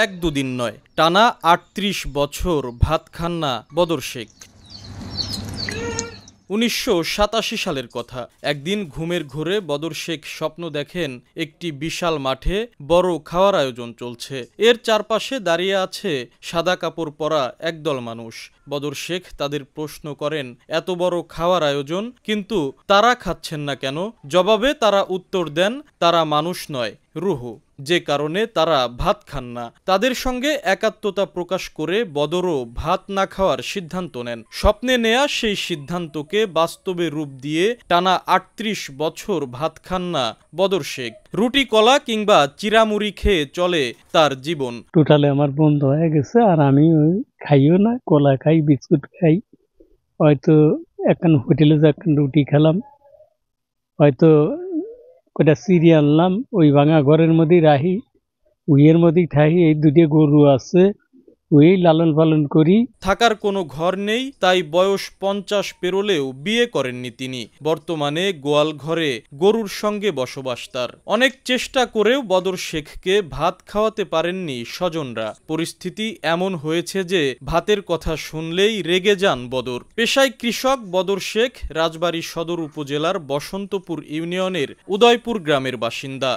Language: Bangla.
এক দুদিন নয়, টানা ৩৮ বছর ভাত খান না বদর শেখ। ১৯৮৭ সালের কথা। একদিন ঘুমের ঘোরে বদর শেখ স্বপ্ন দেখেন একটি বিশাল মাঠে বড় খাওয়ার আয়োজন চলছে। এর চারপাশে দাঁড়িয়ে আছে সাদা কাপড় পরা একদল মানুষ। বদর শেখ তাদের প্রশ্ন করেন, এত বড় খাওয়ার আয়োজন, কিন্তু তারা খাচ্ছেন না কেন? জবাবে তারা উত্তর দেন, তারা মানুষ নয়, রূহ, যে কারণে তারা ভাত খান না। তাদের সঙ্গে একাত্মতা প্রকাশ করে বদরও ভাত না খাওয়ার সিদ্ধান্ত নেন। স্বপ্নে নেয়া সেই সিদ্ধান্তকে বাস্তবে রূপ দিয়ে টানা ৩৮ বছর ভাত খান না বদর শেখ। রুটি কলা কিংবা চিরামুড়ি খেয়ে চলে তার জীবন। টোটালি আমার বন্ধ হয়ে গেছে, আর আমি খাইও না, কলা খাই, বিস্কুট খাই, হয়তো এখন হোটেলে যা রুটি খেলাম, হয়তো কটা সিঁড়ি আনলাম, ওই ভাঙা ঘরের মধ্যেই রাহি, উইয়ের মধ্যেই থাকি। এই দুটো গরু আছে, ওই লালন পালন করি। থাকার কোনো ঘর নেই, তাই বয়স ৫০ পেরোলেও বিয়ে করেননি তিনি। বর্তমানে গোয়াল ঘরে গরুর সঙ্গে বসবাস তার। অনেক চেষ্টা করেও বদর শেখকে ভাত খাওয়াতে পারেননি স্বজনরা। পরিস্থিতি এমন হয়েছে যে ভাতের কথা শুনলেই রেগে যান বদর। পেশায় কৃষক বদর শেখ রাজবাড়ী সদর উপজেলার বসন্তপুর ইউনিয়নের উদয়পুর গ্রামের বাসিন্দা।